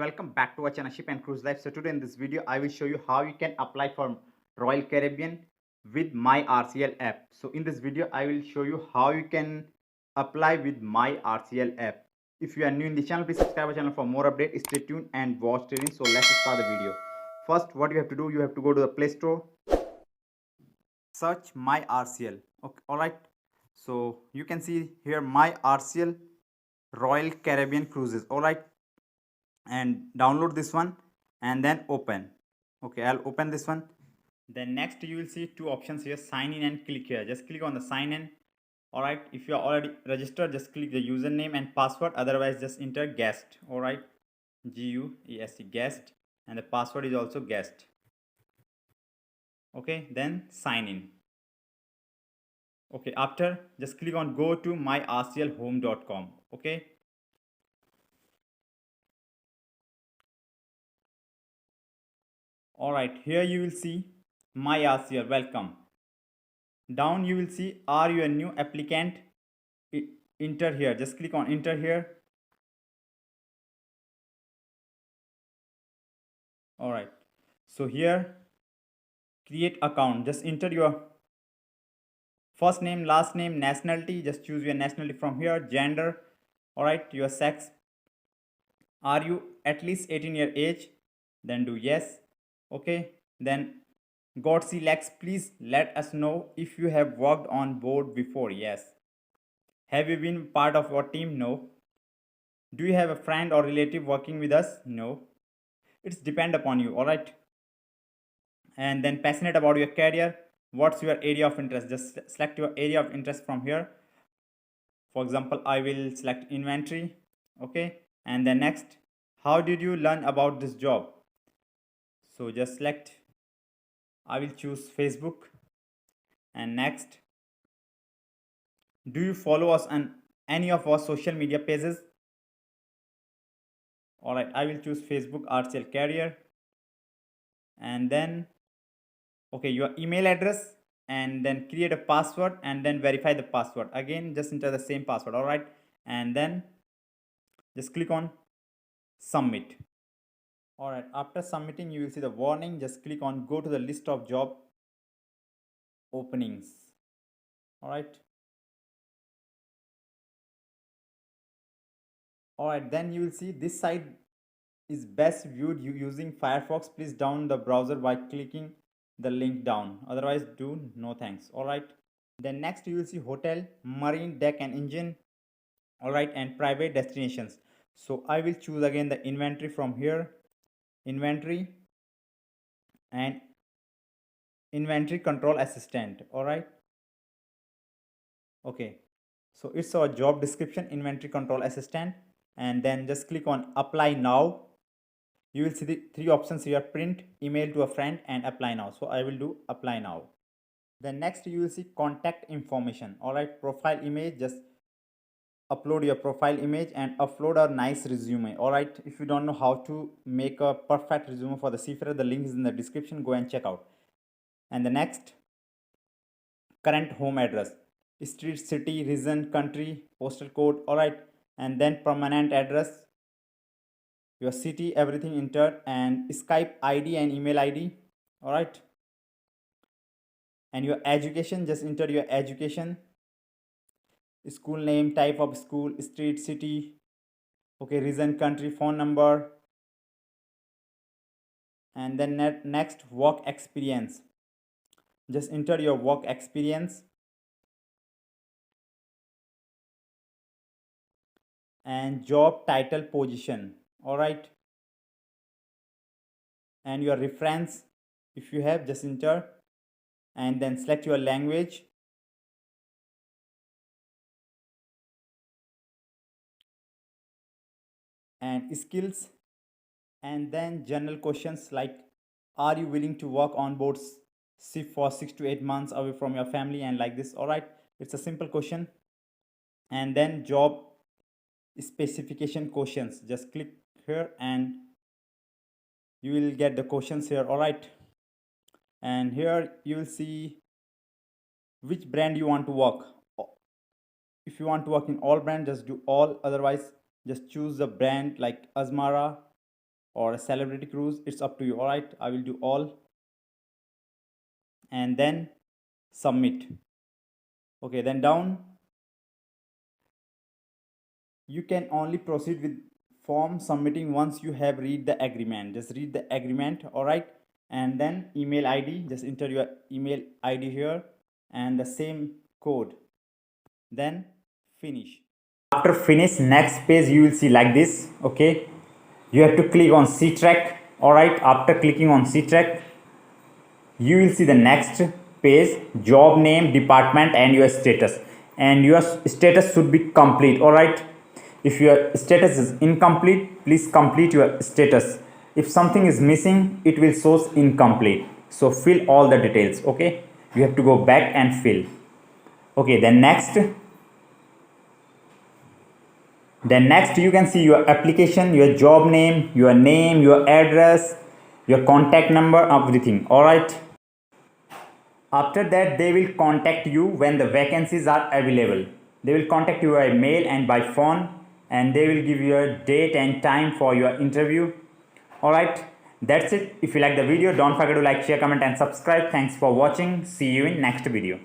welcome back to our channel Ship and Cruise Life. So today in this video I will show you how you can apply for Royal Caribbean with MyRcl app. So in this video I will show you how you can apply with MyRcl app. If you are new in the channel, please subscribe our channel for more updates. Stay tuned and watch till end. So let's start the video. First, what you have to do, you have to go to the Play Store, search MyRcl. Okay, alright. So you can see here MyRcl Royal Caribbean Cruises. Alright, and download this one and then open. Okay, I'll open this one. Then next you will see two options here, sign in and click here. Just click on the sign in. Alright, if you are already registered, just click the username and password, otherwise just enter guest. Alright, GUEST, guest, and the password is also guest. Okay, then sign in. Okay, after just click on go to myrclhome.com. okay, alright, here you will see MyRcl, welcome. Down you will see are you a new applicant, enter here, just click on enter here. Alright, so here create account, just enter your first name, last name, nationality, just choose your nationality from here, gender, alright, your sex, are you at least 18 year age, then do yes. Okay, then God selects, please let us know if you have worked on board before, yes. Have you been part of our team? No. Do you have a friend or relative working with us? No. It's depend upon you, alright. And then passionate about your career, what's your area of interest, just select your area of interest from here. For example, I will select inventory. Okay, and then next, how did you learn about this job? So just select, I will choose Facebook. And next, do you follow us on any of our social media pages? Alright, I will choose Facebook RCL Career. And then okay, your email address, and then create a password and then verify the password. Again, just enter the same password. Alright, and then just click on submit. Alright, after submitting you will see the warning, just click on go to the list of job openings. Alright, alright, then you will see this site is best viewed using Firefox. Please down the browser by clicking the link down, otherwise do no thanks. Alright, then next you will see hotel, marine, deck and engine, alright, and private destinations. So I will choose again the inventory from here, inventory and inventory control assistant. Alright, okay, so it's our job description, inventory control assistant. And then just click on apply now. You will see the three options here, print, email to a friend and apply now. So I will do apply now. Then next you will see contact information. Alright, profile image, just upload your profile image and upload a nice resume. Alright, if you don't know how to make a perfect resume for the seafarer, the link is in the description, go and check out. And the next, current home address, street, city, region, country, postal code. Alright, and then permanent address, your city, everything entered, and Skype ID and email ID. Alright, and your education, just enter your education, school name, type of school, street, city, okay, region, country, phone number. And then next, work experience, just enter your work experience, and job title, position. Alright, and your reference, if you have, just enter, and then select your language, and skills, and then general questions like are you willing to work on board ship for 6 to 8 months away from your family, and like this. Alright, it's a simple question. And then job specification questions, just click here and you will get the questions here. Alright, and here you will see which brand you want to work. If you want to work in all brand, just do all, otherwise just choose the brand like Azmara, or a celebrity cruise, it's up to you. All right, I will do all and then submit. Okay, then down you can only proceed with form submitting once you have read the agreement. Just read the agreement. All right, and then email ID, just enter your email ID here and the same code, then finish. After finish, next page you will see like this. Okay, you have to click on C track. All right, after clicking on C track, you will see the next page, job name, department and your status, and your status should be complete. All right, if your status is incomplete, please complete your status. If something is missing, it will show incomplete, so fill all the details. Okay, you have to go back and fill. Okay, then next you can see your application, your job name, your address, your contact number, everything. All right, after that they will contact you when the vacancies are available. They will contact you by mail and by phone, and they will give you a date and time for your interview. All right, that's it. If you like the video, don't forget to like, share, comment and subscribe. Thanks for watching. See you in next video.